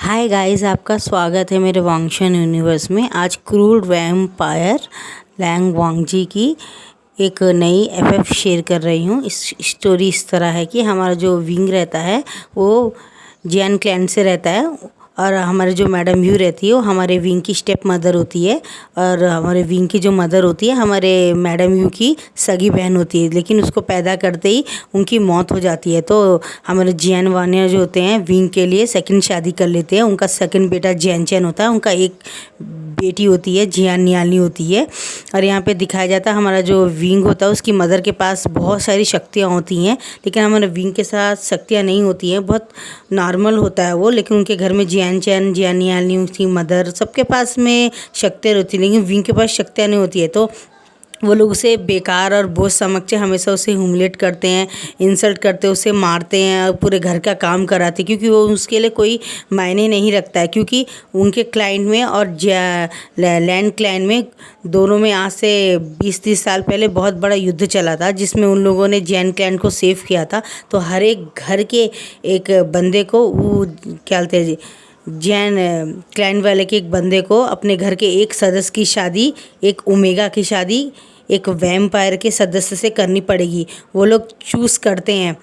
Hi guys, आपका स्वागत है मेरे वांगशन यूनिवर्स में। आज क्रूड वैम्पायर लैंग वांगजी की एक नई एफएफ शेयर कर रही हूँ। इस स्टोरी इस तरह है कि हमारा जो विंग रहता है वो जियान क्लैन से रहता है और हमारे जो मैडम यू रहती है वो हमारे विंग की स्टेप मदर होती है और हमारे विंग की जो मदर होती है हमारे मैडम यू की सगी बहन होती है, लेकिन उसको पैदा करते ही उनकी मौत हो जाती है। तो हमारे जियान वानिया जो होते हैं विंग के लिए सेकंड शादी कर लेते हैं। उनका सेकंड बेटा जियान चैन होता है, उनका एक बेटी होती है जियान नियाली होती है। और यहाँ पे दिखाया जाता है हमारा जो विंग होता है उसकी मदर के पास बहुत सारी शक्तियाँ होती हैं, लेकिन हमारे विंग के साथ शक्तियाँ नहीं होती हैं, बहुत नॉर्मल होता है वो। लेकिन उनके घर में जियान चैन जियान नियाली उसकी मदर सबके पास में शक्तियाँ होती हैं, लेकिन विंग के पास शक्तियाँ नहीं होती है। तो वो लोग उसे बेकार और बोझ समझ के हमेशा उसे ह्यूमिलेट करते हैं, इंसल्ट करते हैं, उसे मारते हैं, पूरे घर का काम कराते हैं, क्योंकि वो उसके लिए कोई मायने नहीं रखता है। क्योंकि उनके क्लाइंट में और लैंड क्लाइंट में दोनों में आज से 20-30 साल पहले बहुत बड़ा युद्ध चला था, जिसमें उन लोगों ने जैन क्लाइंट को सेव किया था। तो हर एक घर के एक बंदे को वो क्या बोलते हैं जैन क्लाइंट वाले के एक बंदे को अपने घर के एक सदस्य की शादी, एक ओमेगा की शादी एक वैम्पायर के सदस्य से करनी पड़ेगी। वो लोग चूज़ करते हैं,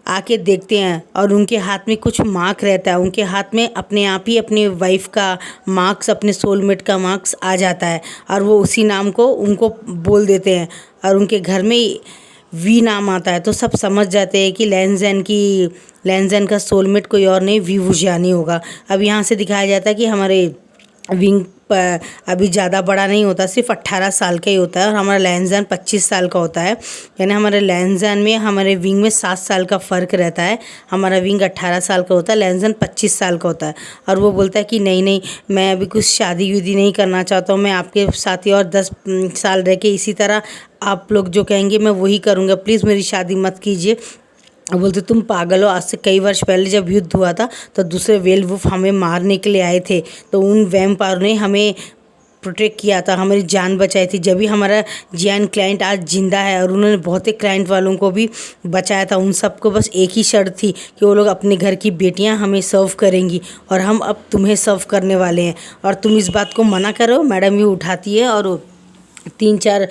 आके देखते हैं और उनके हाथ में कुछ मार्क रहता है। उनके हाथ में अपने आप ही अपनी वाइफ का मार्क्स, अपने सोलमेट का मार्क्स आ जाता है और वो उसी नाम को उनको बोल देते हैं और उनके घर में वी नाम आता है। तो सब समझ जाते हैं कि लैंजन का सोलमेट कोई और नहीं वी वुजियानी होगा। अब यहाँ से दिखाया जाता है कि हमारे विंग अभी ज़्यादा बड़ा नहीं होता, सिर्फ 18 साल का ही होता है और हमारा लैंजन 25 साल का होता है। यानी हमारे लैंजन में हमारे विंग में 7 साल का फ़र्क रहता है। हमारा विंग 18 साल का होता है, लैंजन 25 साल का होता है। और वो बोलता है कि नहीं, मैं अभी कुछ शादी उदी नहीं करना चाहता हूँ, मैं आपके साथ ही और 10 साल रह के इसी तरह आप लोग जो कहेंगे मैं वही करूँगा, प्लीज़ मेरी शादी मत कीजिए। बोलते तुम पागल हो, आज से कई वर्ष पहले जब युद्ध हुआ था तो दूसरे वेलवुल्फ हमें मारने के लिए आए थे, तो उन वैम्पायर ने हमें प्रोटेक्ट किया था, हमारी जान बचाई थी। जब भी हमारा जियान क्लाइंट आज जिंदा है और उन्होंने बहुत ही क्लाइंट वालों को भी बचाया था। उन सबको बस एक ही शर्त थी कि वो लोग अपने घर की बेटियां हमें सर्व करेंगी और हम अब तुम्हें सर्व करने वाले हैं और तुम इस बात को मना करो। मैडम ये उठाती है और 3-4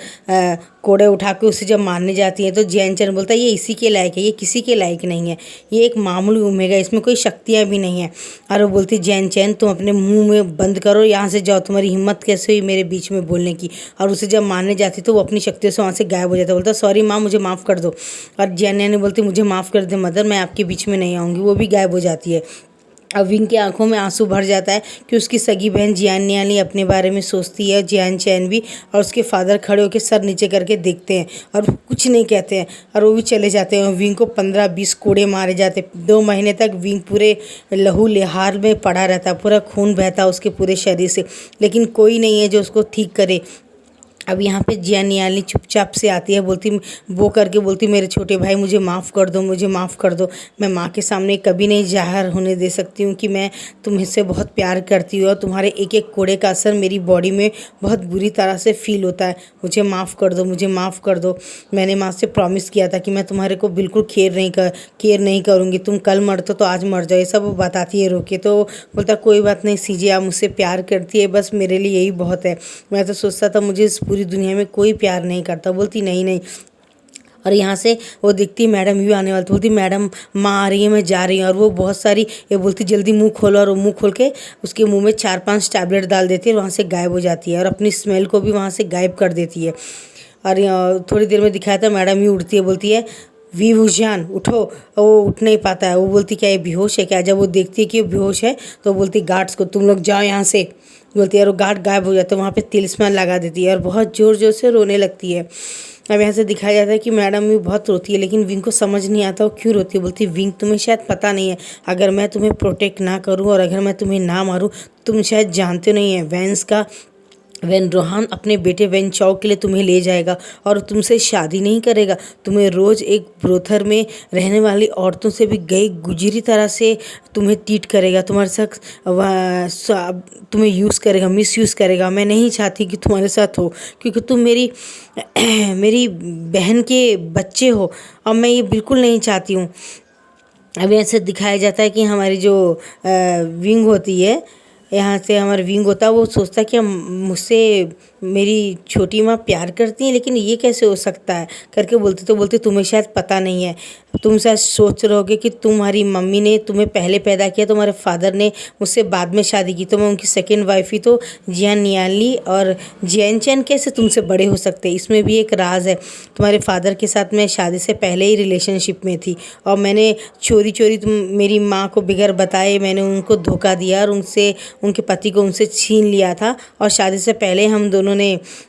कोड़े उठा के उसे जब मारने जाती है तो जैन चैन बोलता है ये इसी के लायक है, ये किसी के लायक नहीं है, ये एक मामूली ओमेगा, इसमें कोई शक्तियाँ भी नहीं है। और वो बोलती जैन चैन तुम अपने मुंह में बंद करो, यहाँ से जाओ, तुम्हारी हिम्मत कैसे हुई मेरे बीच में बोलने की। और उसे जब मारने जाती तो वो अपनी शक्तियों से वहाँ से गायब हो जाता, बोलता सॉरी माँ मुझे माफ़ कर दो। और जैन ने बोलती मुझे माफ़ कर दे मदर, मैं आपके बीच में नहीं आऊँगी। वो भी गायब हो जाती है। अब विंग की आंखों में आंसू भर जाता है कि उसकी सगी बहन जियान नियाली अपने बारे में सोचती है, जियान चैन भी। और उसके फादर खड़े होकर सर नीचे करके देखते हैं और कुछ नहीं कहते हैं और वो भी चले जाते हैं। विंग को 15-20 कोड़े मारे जाते हैं। 2 महीने तक विंग पूरे लहू लहार में पड़ा रहता है, पूरा खून बहता उसके पूरे शरीर से, लेकिन कोई नहीं है जो उसको ठीक करे। अब यहाँ पे जियान नियाली चुपचाप से आती है, बोलती वो करके बोलती मेरे छोटे भाई मुझे माफ़ कर दो, मुझे माफ़ कर दो। मैं माँ के सामने कभी नहीं ज़ाहिर होने दे सकती हूँ कि मैं तुमसे बहुत प्यार करती हूँ और तुम्हारे एक एक कोड़े का असर मेरी बॉडी में बहुत बुरी तरह से फील होता है। मुझे माफ़ कर दो, मुझे माफ़ कर दो। मैंने माँ से प्रॉमिस किया था कि मैं तुम्हारे को बिल्कुल केयर नहीं करूँगी, तुम कल मरते तो आज मर जाओ, ये सब बताती है रोके। तो बोलता कोई बात नहीं सीजे, आप मुझसे प्यार करती है, बस मेरे लिए यही बहुत है। मैं तो सोचता था मुझे पूरी दुनिया में कोई प्यार नहीं करता। बोलती नहीं। और यहाँ से वो दिखती मैडम यू आने वाली, तो बोलती मैडम माँ आ रही है, मैं जा रही हूँ। और वो बहुत सारी ये बोलती जल्दी मुंह खोलो, और वो मुंह खोल के उसके मुंह में 4-5 टैबलेट डाल देती है और वहाँ से गायब हो जाती है और अपनी स्मेल को भी वहाँ से गायब कर देती है। और थोड़ी देर में दिखाया था मैडम यू उठती है, बोलती है वी वुजियान उठो। वो उठ नहीं पाता है। वो बोलती क्या ये बेहोश है क्या? जब वो देखती है कि वो बेहोश है तो बोलती गार्ड्स को तुम लोग जाओ यहाँ से, बोलती है। और वो गार्ड गायब हो जाते हैं। वहाँ पे तिलिस्मान लगा देती है और बहुत ज़ोर ज़ोर से रोने लगती है। अब यहाँ से दिखाया जाता है कि मैडम भी बहुत रोती है, लेकिन विंग को समझ नहीं आता वो क्यों रोती है। बोलती विंग तुम्हें शायद पता नहीं है, अगर मैं तुम्हें प्रोटेक्ट ना करूँ और अगर मैं तुम्हें ना मारूँ, तुम शायद जानते नहीं है वैन रोहान अपने बेटे वैन चाओ के लिए तुम्हें ले जाएगा और तुमसे शादी नहीं करेगा, तुम्हें रोज़ एक ब्रोथर में रहने वाली औरतों से भी गई गुजरी तरह से तुम्हें ट्रीट करेगा, तुम्हारे साथ तुम्हें यूज़ करेगा, मिस यूज़ करेगा। मैं नहीं चाहती कि तुम्हारे साथ हो, क्योंकि तुम मेरी बहन के बच्चे हो और मैं ये बिल्कुल नहीं चाहती हूँ। अब ऐसे दिखाया जाता है कि हमारी जो विंग होती है, यहाँ से हमारा विंग होता है, वो सोचता है कि मुझसे मेरी छोटी माँ प्यार करती है, लेकिन ये कैसे हो सकता है करके बोलते तुम्हें शायद पता नहीं है। तुम शायद सोच रहे होगे कि तुम्हारी मम्मी ने तुम्हें पहले पैदा किया, तुम्हारे फादर ने मुझसे बाद में शादी की, तो मैं उनकी सेकेंड वाइफ ही, तो जियान नियाली और जियान चैन कैसे तुमसे बड़े हो सकते हैं। इसमें भी एक राज है। तुम्हारे फादर के साथ मैं शादी से पहले ही रिलेशनशिप में थी और मैंने चोरी चोरी मेरी माँ को बिगर बताए मैंने उनको धोखा दिया और उनके पति को उनसे छीन लिया था, और शादी से पहले हम दोनों ने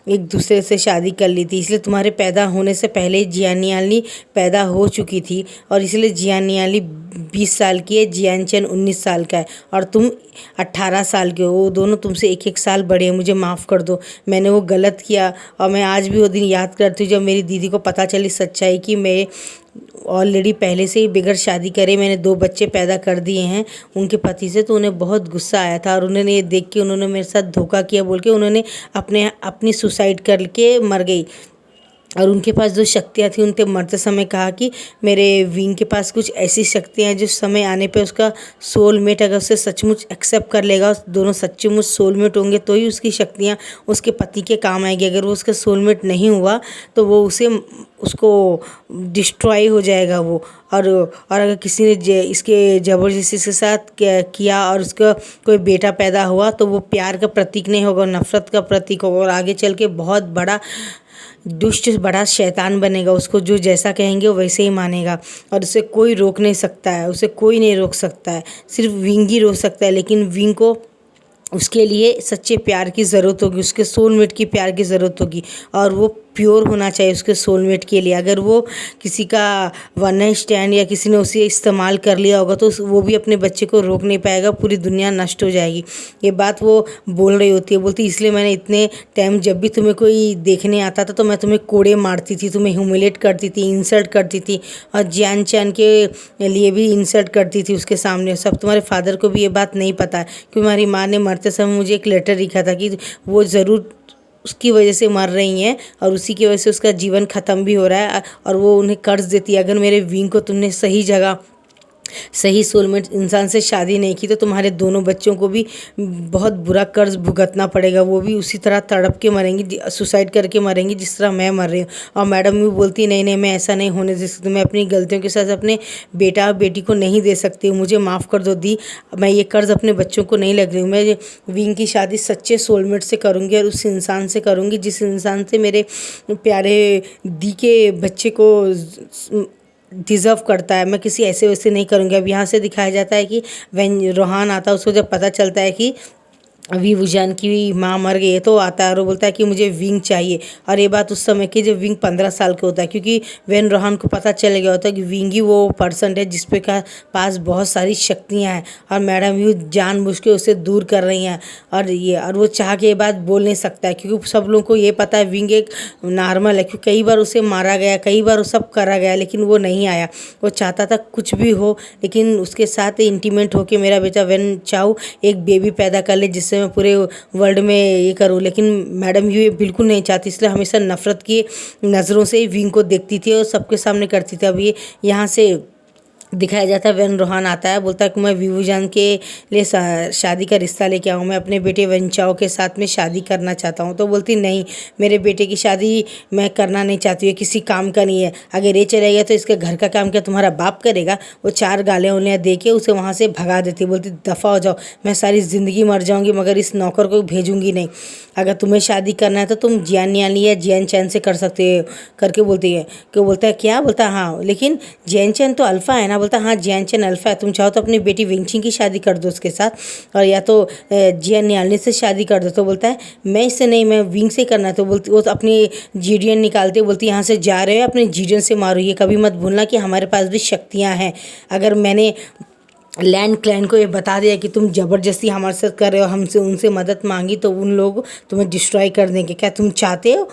एक दूसरे से शादी कर ली थी। इसलिए तुम्हारे पैदा होने से पहले जियान नियाली पैदा हो चुकी थी, और इसलिए जियान नियाली 20 साल की है, जियान चैन 19 साल का है, और तुम 18 साल के हो। वो दोनों तुमसे एक एक साल बड़े हैं। मुझे माफ़ कर दो, मैंने वो गलत किया, और मैं आज भी वो दिन याद करती हूँ जब मेरी दीदी को पता चली सच्चाई कि मैं ऑलरेडी पहले से ही बगैर शादी करे मैंने 2 बच्चे पैदा कर दिए हैं उनके पति से। तो उन्हें बहुत गुस्सा आया था, और उन्होंने ये देख के उन्होंने मेरे साथ धोखा किया बोल के उन्होंने अपनी सुसाइड करके मर गई। और उनके पास जो शक्तियाँ थी, उनके मरते समय कहा कि मेरे विंग के पास कुछ ऐसी शक्तियाँ हैं जो समय आने पे उसका सोलमेट अगर उसे सचमुच एक्सेप्ट कर लेगा, दोनों सच्चेमुच सोलमेट होंगे, तो ही उसकी शक्तियाँ उसके पति के काम आएगी। अगर वो उसका सोलमेट नहीं हुआ तो वो उसको डिस्ट्रॉय हो जाएगा वो। और अगर किसी ने इसके ज़बरदस्ती के साथ किया और उसका कोई बेटा पैदा हुआ, तो वो प्यार का प्रतीक नहीं होगा, नफ़रत का प्रतीक होगा, और आगे चल के बहुत बड़ा दुष्ट बड़ा शैतान बनेगा। उसको जो जैसा कहेंगे वो वैसे ही मानेगा, और उसे कोई रोक नहीं सकता है, उसे कोई नहीं रोक सकता है, सिर्फ विंग ही रोक सकता है। लेकिन विंग को उसके लिए सच्चे प्यार की ज़रूरत होगी, उसके सोलमेट की प्यार की ज़रूरत होगी, और वो प्योर होना चाहिए उसके सोलमेट के लिए। अगर वो किसी का वन नाइट स्टैंड या किसी ने उसे इस्तेमाल कर लिया होगा, तो वो भी अपने बच्चे को रोक नहीं पाएगा, पूरी दुनिया नष्ट हो जाएगी। ये बात वो बोल रही होती है, बोलती इसलिए मैंने इतने टाइम जब भी तुम्हें कोई देखने आता था तो मैं तुम्हें कोड़े मारती थी, तुम्हें ह्यूमिलेट करती थी, इंसल्ट करती थी, और जियान चैन के लिए भी इंसल्ट करती थी उसके सामने। सब तुम्हारे फादर को भी ये बात नहीं पता है, क्योंकि हमारी माँ ने मरते समय मुझे एक लेटर लिखा था कि वो ज़रूर उसकी वजह से मर रही हैं, और उसी की वजह से उसका जीवन ख़त्म भी हो रहा है, और वो उन्हें कर्ज देती है। अगर मेरे विंग को तुमने सही जगह सही सोलमेट इंसान से शादी नहीं की, तो तुम्हारे दोनों बच्चों को भी बहुत बुरा कर्ज भुगतना पड़ेगा। वो भी उसी तरह तड़प के मरेंगी, सुसाइड करके मरेंगी जिस तरह मैं मर रही हूँ। और मैडम भी बोलती नहीं नहीं, मैं ऐसा नहीं होने दे सकती, मैं अपनी गलतियों के साथ अपने बेटा और बेटी को नहीं दे सकती हूँ, मुझे माफ़ कर दो दी, मैं ये कर्ज अपने बच्चों को नहीं लग रही हूँ। मैं विंग की शादी सच्चे सोलमेट से करूँगी, और उस इंसान से करूँगी जिस इंसान से मेरे प्यारे दी के बच्चे को डिज़र्व करता है। मैं किसी ऐसे वैसे नहीं करूँगी। अब यहाँ से दिखाया जाता है कि व्हेन रोहान आता है, उसको जब पता चलता है कि अभी वुजान की माँ मर गई है, तो आता है और वो बोलता है कि मुझे विंग चाहिए। और ये बात उस समय की जब विंग 15 साल का होता है, क्योंकि वेन रोहान को पता चल गया होता है कि विंग ही वो पर्सन है जिसपे का पास बहुत सारी शक्तियाँ हैं, और मैडम यू जानबूझ के उसे दूर कर रही हैं। और वो चाह के ये बात बोल नहीं सकता है, क्योंकि सब लोगों को ये पता है विंग एक नॉर्मल है, क्योंकि कई बार उसे मारा गया, कई बार वो सब करा गया, लेकिन वो नहीं आया। वो चाहता था कुछ भी हो, लेकिन उसके साथ इंटीमेट होके मेरा बेटा वेन चाओ एक बेबी पैदा कर ले जिससे मैं पूरे वर्ल्ड में ये करूँ। लेकिन मैडम ये बिल्कुल नहीं चाहती, इसलिए हमेशा नफ़रत की नज़रों से ही विंग को देखती थी और सबके सामने करती थी। अब ये यहाँ से दिखाया जाता है, वेन रोहान आता है, बोलता है कि मैं वीवूजान के लिए शादी का रिश्ता लेके आऊँ, मैं अपने बेटे वेन चाओ के साथ में शादी करना चाहता हूँ। तो बोलती नहीं, मेरे बेटे की शादी मैं करना नहीं चाहती, ये किसी काम का नहीं है, अगर ये चले गया तो इसके घर का काम क्या तुम्हारा बाप करेगा। वो 4 गालें उन्हें दे के उसे वहाँ से भगा देती, बोलती दफ़ा हो जाओ, मैं सारी ज़िंदगी मर जाऊँगी मगर इस नौकर को भेजूँगी नहीं। अगर तुम्हें शादी करना है तो तुम जियान नियाली या जियान चैन से कर सकते हो करके बोलती है। कि बोलता है क्या, बोलता है हाँ, लेकिन जियान चैन तो अल्फ़ा है ना। बोलता हाँ, जियान चैन अल्फ़ा है, तुम चाहो तो अपनी बेटी विंगचिंग की शादी कर दो उसके साथ, और या तो जियान नियाली से शादी कर दो। तो बोलता है मैं इससे नहीं, मैं विंग से करना है। तो बोलती वो तो अपनी जीडियन निकालते, बोलती यहाँ से जा रहे हो अपने जीडियन से मारो, ये कभी मत भूलना कि हमारे पास भी शक्तियाँ हैं। अगर मैंने लैंड क्लैन को ये बता दिया कि तुम ज़बरदस्ती हमारे साथ कर रहे हो, हमसे उनसे मदद मांगी, तो उन लोग तुम्हें डिस्ट्रॉय कर देंगे। क्या तुम चाहते हो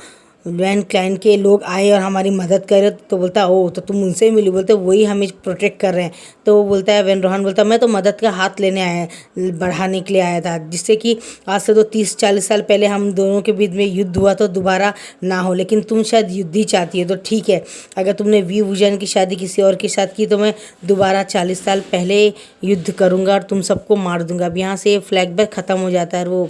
वैन क्लाइन के लोग आए और हमारी मदद करे, तो बोलता है ओ तो तुम उनसे मिली, बोलते वही हमें प्रोटेक्ट कर रहे हैं। तो वो बोलता है, वैन रोहन बोलता है मैं तो मदद का हाथ लेने आया, बढ़ाने के लिए आया था, जिससे कि आज से तो 30-40 साल पहले हम दोनों के बीच में युद्ध हुआ तो दोबारा ना हो, लेकिन तुम शायद युद्ध ही चाहती है, तो ठीक है, अगर तुमने वी वुजन की शादी किसी और के साथ की तो मैं दोबारा 40 साल पहले युद्ध करूँगा और तुम सबको मार दूंगा। अब यहाँ से फ्लैशबैक ख़त्म हो जाता है और वो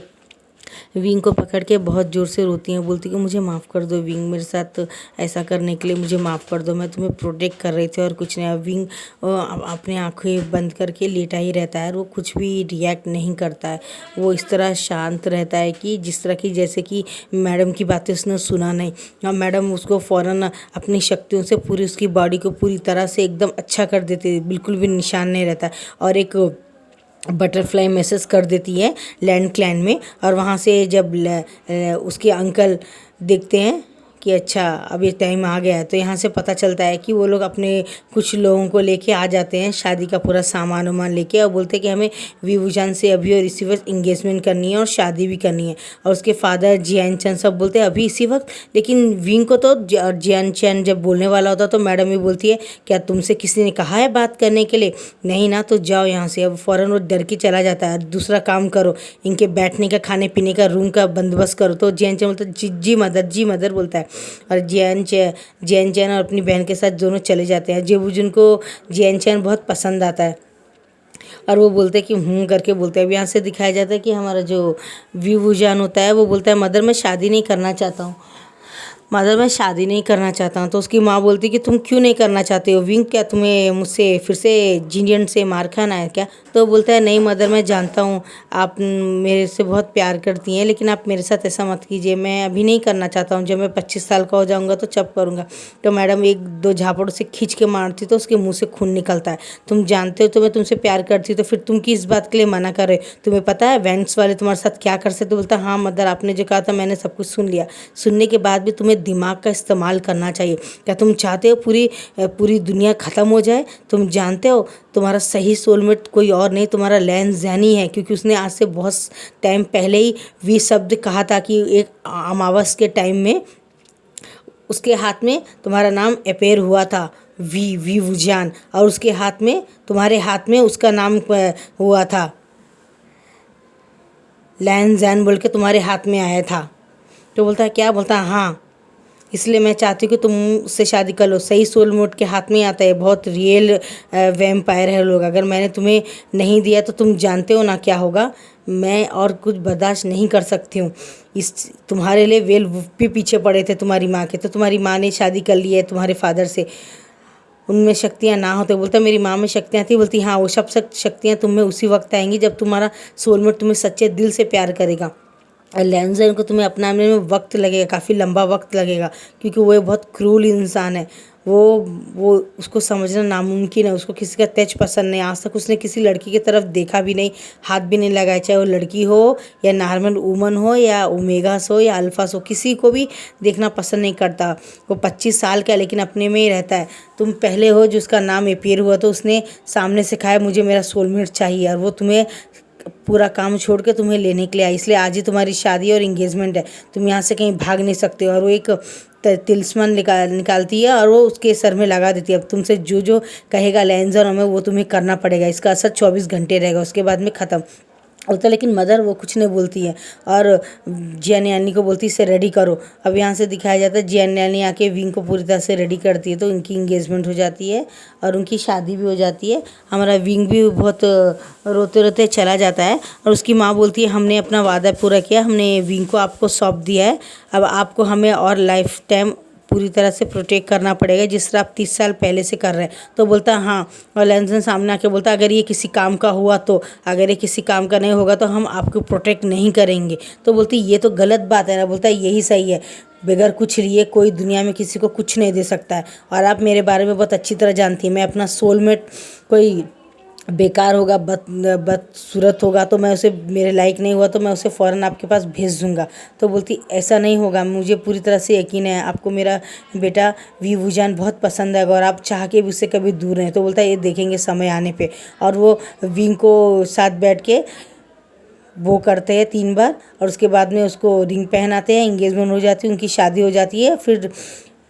विंग को पकड़ के बहुत ज़ोर से रोती हैं, बोलती कि मुझे माफ़ कर दो विंग, मेरे साथ ऐसा करने के लिए मुझे माफ़ कर दो, मैं तुम्हें प्रोटेक्ट कर रही थी और कुछ नहीं। अब विंग अपनी आंखें बंद करके लेटा ही रहता है और वो कुछ भी रिएक्ट नहीं करता है। वो इस तरह शांत रहता है कि जिस तरह की जैसे कि मैडम की बातें उसने सुना नहीं, और मैडम उसको फ़ौरन अपनी शक्तियों से पूरी उसकी बॉडी को पूरी तरह से एकदम अच्छा कर देती है, बिल्कुल भी निशान नहीं रहता है। और एक बटरफ्लाई मैसेज कर देती है लैंड क्लैन में, और वहाँ से जब उसके अंकल देखते हैं कि अच्छा अब ये टाइम आ गया है, तो यहाँ से पता चलता है कि वो लोग अपने कुछ लोगों को लेके आ जाते हैं, शादी का पूरा सामान वामान लेके, और बोलते हैं कि हमें वीवूजान से अभी और इसी वक्त इंगेजमेंट करनी है और शादी भी करनी है। और उसके फादर जियान चैन सब बोलते हैं अभी इसी वक्त, लेकिन विंग को तो जियान चैन जब बोलने वाला होता तो मैडम भी बोलती है क्या तुमसे किसी ने कहा है बात करने के लिए, नहीं ना, तो जाओ यहाँ से। अब फ़ौरन वो डर के चला जाता है, दूसरा काम करो, इनके बैठने का खाने पीने का रूम का बंदोबस्त करो। तो जियान चैन बोलता है जी मदर बोलता है, और जियान चैन और अपनी बहन के साथ दोनों चले जाते हैं। जेबूजुन को जियान चैन बहुत पसंद आता है और वो बोलते हैं कि करके बोलते हैं। अब यहाँ से दिखाया जाता है कि हमारा जो वीवूजान होता है वो बोलता है मदर मैं शादी नहीं करना चाहता हूँ, मदर मैं शादी नहीं करना चाहता हूँ। तो उसकी माँ बोलती कि तुम क्यों नहीं करना चाहते हो विंग, क्या तुम्हें मुझसे फिर से जिनियन से मार खाना है क्या? तो वो बोलता है नहीं मदर, मैं जानता हूँ आप मेरे से बहुत प्यार करती हैं, लेकिन आप मेरे साथ ऐसा मत कीजिए, मैं अभी नहीं करना चाहता हूँ, जब मैं 25 साल का हो जाऊँगा तो जब करूँगा। तो मैडम 1-2 झापड़ से खींच के मारती तो उसके मुँह से खून निकलता है। तुम जानते हो तो मैं तुमसे प्यार करती, तो फिर तुम किस बात के लिए मना कर रहे हो? तुम्हें पता है वैंस वाले तुम्हारे साथ क्या कर सकते? तो बोलता हाँ मदर, आपने जो कहा था मैंने सब कुछ सुन लिया, सुनने के बाद भी तुम्हें दिमाग का इस्तेमाल करना चाहिए। क्या तुम चाहते हो पूरी दुनिया ख़त्म हो जाए? तुम जानते हो तुम्हारा सही सोलमेट कोई और नहीं, तुम्हारा लैन ज़ैनी है, क्योंकि उसने आज से बहुत टाइम पहले ही वी शब्द कहा था कि एक अमावस के टाइम में उसके हाथ में तुम्हारा नाम अपेयर हुआ था वी वुजान, और उसके हाथ में तुम्हारे हाथ में उसका नाम हुआ था लैन जैन बोल के तुम्हारे हाथ में आया था। तो बोलता है क्या? बोलता है हाँ, इसलिए मैं चाहती हूँ कि तुम उससे शादी कर लो, सही सोल मोड के हाथ में आता है, बहुत रियल वैम्पायर है लोग। अगर मैंने तुम्हें नहीं दिया तो तुम जानते हो ना क्या होगा, मैं और कुछ बर्दाश्त नहीं कर सकती हूँ। इस तुम्हारे लिए वेल भी पीछे पड़े थे तुम्हारी माँ के, तो तुम्हारी माँ ने शादी कर ली है तुम्हारे फादर से, उनमें शक्तियाँ ना होते। बोलता मेरी माँ में शक्तियाँ थी, बोलती हाँ वो सब शक्तियाँ तुम में उसी वक्त आएंगी जब तुम्हारा सोलमेट तुम्हें सच्चे दिल से प्यार करेगा। लैंजर को तुम्हें अपनाने में वक्त लगेगा, काफ़ी लंबा वक्त लगेगा, क्योंकि वो एक बहुत क्रूल इंसान है। वो उसको समझना नामुमकिन है। उसको किसी का तेज पसंद नहीं, आज तक उसने किसी लड़की की तरफ देखा भी नहीं, हाथ भी नहीं लगाया, चाहे वो लड़की हो या नॉर्मल वूमन हो या ओमेगास हो या अल्फास हो, किसी को भी देखना पसंद नहीं करता। वो 25 साल का लेकिन अपने में ही रहता है। तुम पहले हो जो उसका नाम अपेयर हुआ, तो उसने सामने से कहा मुझे मेरा सोलमेट चाहिए, और वो तुम्हें पूरा काम छोड़ के तुम्हें लेने के लिए आई, इसलिए आज ही तुम्हारी शादी और इंगेजमेंट है, तुम यहाँ से कहीं भाग नहीं सकते हो। और वो एक तिल्स्मन निकालती है और वो उसके सर में लगा देती है, अब तुमसे जो जो कहेगा लेंजर हमें वो तुम्हें करना पड़ेगा, इसका असर 24 घंटे रहेगा, उसके बाद में ख़त्म होता। लेकिन मदर वो कुछ नहीं बोलती है और जियानी को बोलती इसे रेडी करो। अब यहाँ से दिखाया जाता है जियानी आके विंग को पूरी तरह से रेडी करती है, तो उनकी इंगेजमेंट हो जाती है और उनकी शादी भी हो जाती है। हमारा विंग भी बहुत रोते रोते चला जाता है और उसकी माँ बोलती है हमने अपना वादा पूरा किया, हमने विंग को आपको सौंप दिया है, अब आपको हमें और लाइफ टाइम पूरी तरह से प्रोटेक्ट करना पड़ेगा जिस तरह आप 30 साल पहले से कर रहे हैं। तो बोलता हाँ, और लेंसन सामने आके बोलता अगर ये किसी काम का हुआ तो, अगर ये किसी काम का नहीं होगा तो हम आपको प्रोटेक्ट नहीं करेंगे। तो बोलती ये तो गलत बात है ना। बोलता है यही सही है, बगैर कुछ लिए कोई दुनिया में किसी को कुछ नहीं दे सकता है, और आप मेरे बारे में बहुत अच्छी तरह जानती हैं, मैं अपना सोलमेट कोई बेकार होगा, बदसूरत होगा तो मैं उसे, मेरे लायक नहीं हुआ तो मैं उसे फ़ौरन आपके पास भेज दूँगा। तो बोलती ऐसा नहीं होगा, मुझे पूरी तरह से यकीन है आपको मेरा बेटा वीवूजान बहुत पसंद है और आप चाह के भी उससे कभी दूर रहें। तो बोलता है ये देखेंगे समय आने पे। और वो विंग को साथ बैठ के वो करते हैं 3 बार और उसके बाद में उसको रिंग पहनाते हैं, एंगेजमेंट हो जाती है, उनकी शादी हो जाती है। फिर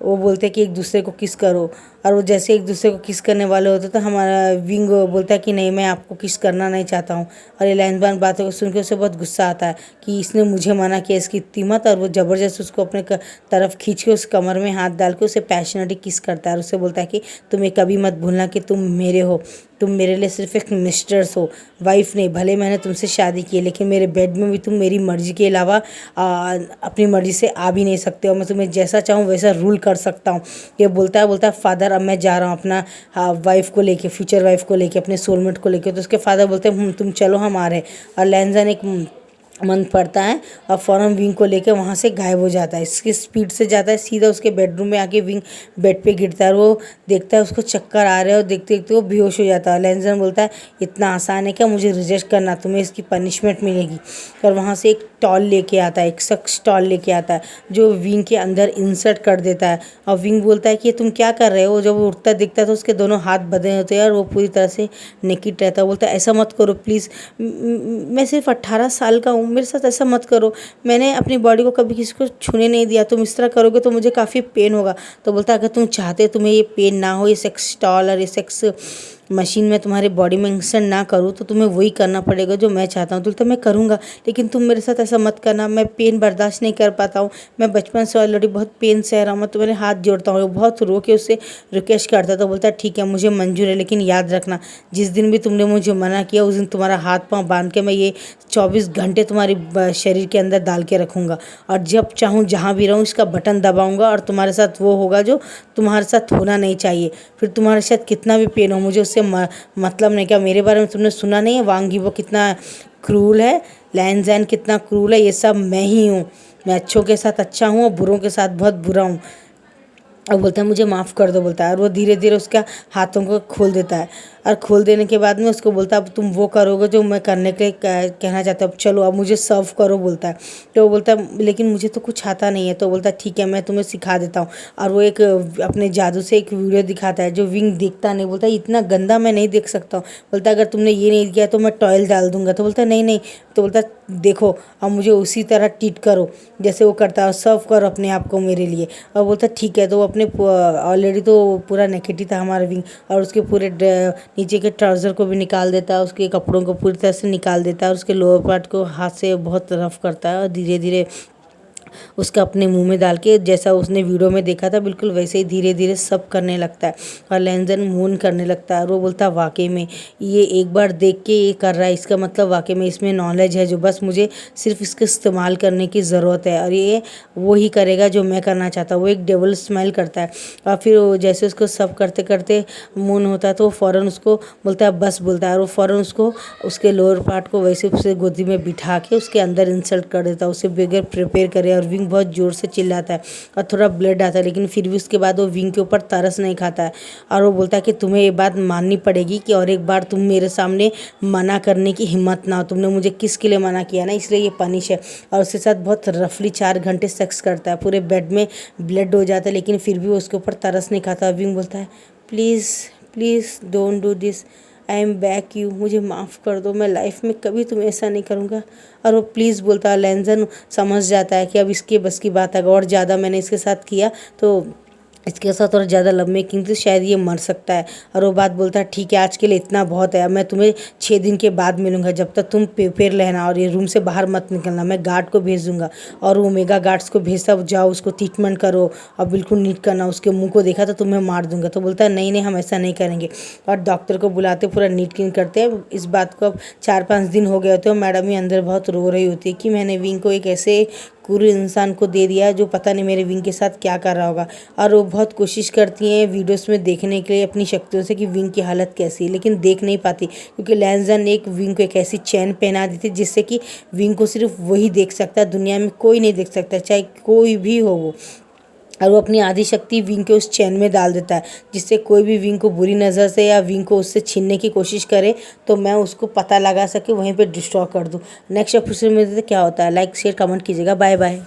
वो बोलते हैं कि एक दूसरे को किस करो, और वो जैसे एक दूसरे को किस करने वाले होते तो हमारा विंग बोलता है कि नहीं, मैं आपको किस करना नहीं चाहता हूँ। और ये लैंसबर्न बातों को सुन के उसे बहुत गुस्सा आता है कि इसने मुझे मना किया, इसकी इतनी मत। और वो ज़बरदस्त उसको अपने तरफ खींच के उस कमर में हाथ डाल के उसे पैशनेटली किस करता है और उसे बोलता है कि तुम्हें कभी मत भूलना कि तुम मेरे हो, तुम मेरे लिए सिर्फ एक मिस्टर्स हो, वाइफ नहीं। भले मैंने तुमसे शादी की है लेकिन मेरे बेड में भी तुम मेरी मर्ज़ी के अलावा अपनी मर्ज़ी से आ भी नहीं सकते हो। मैं तुम्हें जैसा चाहूँ वैसा रूल कर सकता हूँ। ये बोलता है फादर अब मैं जा रहा हूँ अपना वाइफ को लेके, फ्यूचर वाइफ को लेके, अपने सोलमेट को लेके। तो उसके फादर बोलते हैं तुम चलो हम आ रहे हैं। और लैंजन एक मंत्र पड़ता है और फ़ौरन विंग को लेकर वहाँ से गायब हो जाता है। इसकी स्पीड से जाता है सीधा उसके बेडरूम में, आके विंग बेड पे गिरता है और वो देखता है उसको चक्कर आ रहे हैं और देखते देखते वो बेहोश हो जाता है। लैंजन बोलता है इतना आसान है क्या मुझे रिजेक्ट करना, तुम्हें इसकी पनिशमेंट मिलेगी। और वहाँ से एक टॉल लेके आता है, एक शख्स टॉल लेके आता है जो विंग के अंदर इंसर्ट कर देता है। और विंग बोलता है कि तुम क्या कर रहे हो। जब वो उठता दिखता है तो उसके दोनों हाथ बंधे होते हैं और वो पूरी तरह से नेकेड रहता है। बोलता है ऐसा मत करो प्लीज़, मैं सिर्फ 18 साल का हूँ, मेरे साथ ऐसा मत करो, मैंने अपनी बॉडी को कभी किसी को छूने नहीं दिया, तुम इस तरह करोगे तो मुझे काफ़ी पेन होगा। तो बोलता है अगर तुम चाहते तुम्हें ये पेन ना हो, ये सेक्स टॉल और ये सेक्स मशीन में तुम्हारी बॉडी में इंसर्ट ना करूँ तो तुम्हें वही करना पड़ेगा जो मैं चाहता हूँ। तो मैं करूँगा लेकिन तुम मेरे साथ ऐसा मत करना, मैं पेन बर्दाश्त नहीं कर पाता हूँ, मैं बचपन से ऑलरेडी बहुत पेन सह रहा हूँ, मैं तुम्हारे हाथ जोड़ता हूँ। वो बहुत रो के उससे रिक्वेस्ट करता है। तो बोलता है ठीक है मुझे मंजूर है, लेकिन याद रखना जिस दिन भी तुमने मुझे मना किया उस दिन तुम्हारा हाथ पाँव बांध के मैं ये 24 घंटे तुम्हारी शरीर के अंदर डाल के रखूँगा और जब चाहूँ जहाँ भी रहूँ इसका बटन दबाऊँगा और तुम्हारे साथ वो होगा जो तुम्हारे साथ होना नहीं चाहिए। फिर तुम्हारे साथ कितना भी पेन हो मुझे उससे मतलब नहीं। क्या मेरे बारे में तुमने सुना नहीं है वांग यीवो कितना क्रूल है, लैंज़ैन कितना क्रूल है, ये सब मैं ही हूँ। मैं अच्छों के साथ अच्छा हूँ और बुरों के साथ बहुत बुरा हूँ। और बोलता है मुझे माफ़ कर दो बोलता है। और वो धीरे धीरे उसका हाथों को खोल देता है और खोल देने के बाद में उसको बोलता है अब तुम वो करोगे जो मैं करने के कहना चाहता हूँ, अब चलो अब मुझे सर्व करो बोलता है। तो वो बोलता है लेकिन मुझे तो कुछ आता नहीं है। तो बोलता है ठीक है मैं तुम्हें सिखा देता हूँ। और वो एक अपने जादू से एक वीडियो दिखाता है जो विंग देखता नहीं। बोलता है इतना गंदा मैं नहीं देख सकता हूँ। बोलता है अगर तुमने ये नहीं किया तो मैं टॉयल डाल दूंगा। तो बोलता है नहीं नहीं। तो बोलता है देखो अब मुझे उसी तरह ट्रीट करो जैसे वो करता है, सर्व करो अपने आप को मेरे लिए। और बोलता है ठीक है। तो वो अपने ऑलरेडी तो पूरा नेकेड ही था हमारा विंग और उसके पूरे नीचे के ट्राउज़र को भी निकाल देता है, उसके कपड़ों को पूरी तरह से निकाल देता है और उसके लोअर पार्ट को हाथ से बहुत रफ करता है और धीरे धीरे उसका अपने मुंह में डाल के जैसा उसने वीडियो में देखा था बिल्कुल वैसे ही धीरे धीरे सब करने लगता है और लैंजन मून करने लगता है। और वो बोलता है वाकई में ये एक बार देख के ये कर रहा है, इसका मतलब वाकई में इसमें नॉलेज है जो बस मुझे सिर्फ इसका इस्तेमाल करने की ज़रूरत है और ये वो ही करेगा जो मैं करना चाहता हूँ। वो एक डेवल स्माइल करता है और फिर वो जैसे उसको सब करते करते मून होता है तो वो फ़ौरन उसको बोलता है बस बोलता है और वो फ़ौरन उसको उसके लोअर पार्ट को वैसे उसे गोदी में बिठा के उसके अंदर इंसल्ट कर देता है, उसे बगैर प्रिपेयर करे। और विंग बहुत ज़ोर से चिल्लाता है और थोड़ा ब्लड आता है लेकिन फिर भी उसके बाद वो विंग के ऊपर तरस नहीं खाता है। और वो बोलता है कि तुम्हें ये बात माननी पड़ेगी कि और एक बार तुम मेरे सामने मना करने की हिम्मत ना हो, तुमने मुझे किसके लिए मना किया ना इसलिए ये पनिश है। और उसके साथ बहुत रफली 4 घंटे सेक्स करता है, पूरे बेड में ब्लड हो जाता है लेकिन फिर भी वो उसके ऊपर तरस नहीं खाता। विंग बोलता है please please don't do this, I am back you, मुझे माफ़ कर दो, मैं लाइफ में कभी तुम्हें ऐसा नहीं करूँगा। और वो प्लीज़ बोलता है। लैंजन समझ जाता है कि अब इसके बस की बात है, और ज़्यादा मैंने इसके साथ किया तो इसके साथ और ज़्यादा लव मेकिंग थी शायद ये मर सकता है। और वो बात बोलता है ठीक है आज के लिए इतना बहुत है, अब मैं तुम्हें 6 दिन के बाद मिलूंगा, जब तक तुम प्रिपेयर रहना और ये रूम से बाहर मत निकलना। मैं गार्ड को भेज दूंगा और वो मेगा गार्ड्स को भेजता जाओ, उसको ट्रीटमेंट करो और बिल्कुल नीट करना, उसके मुंह को देखा तो तुम्हें मार दूंगा। तो बोलता है नहीं नहीं हम ऐसा नहीं करेंगे। और डॉक्टर को बुलाते पूरा नीट क्लीन करते हैं। इस बात को अब 4-5 दिन हो गए होते हैं। मैडम ही अंदर बहुत रो रही होती है कि मैंने विंग को एक ऐसे क्रूर इंसान को दे दिया जो पता नहीं मेरे विंग के साथ क्या कर रहा होगा। और वो बहुत कोशिश करती हैं वीडियोस में देखने के लिए अपनी शक्तियों से कि विंग की हालत कैसी है, लेकिन देख नहीं पाती क्योंकि लैंजन ने एक विंग को एक ऐसी चैन पहना दी थी जिससे कि विंग को सिर्फ वही देख सकता है, दुनिया में कोई नहीं देख सकता चाहे कोई भी हो वो। और वो अपनी आधी शक्ति विंग के उस चैन में डाल देता है जिससे कोई भी विंग को बुरी नज़र से या विंग को उससे छीनने की कोशिश करे तो मैं उसको पता लगा सके, वहीं पे डिस्ट्रॉय कर दूँ। नेक्स्ट एपिसोड में क्या होता है लाइक शेयर कमेंट कीजिएगा। Bye bye.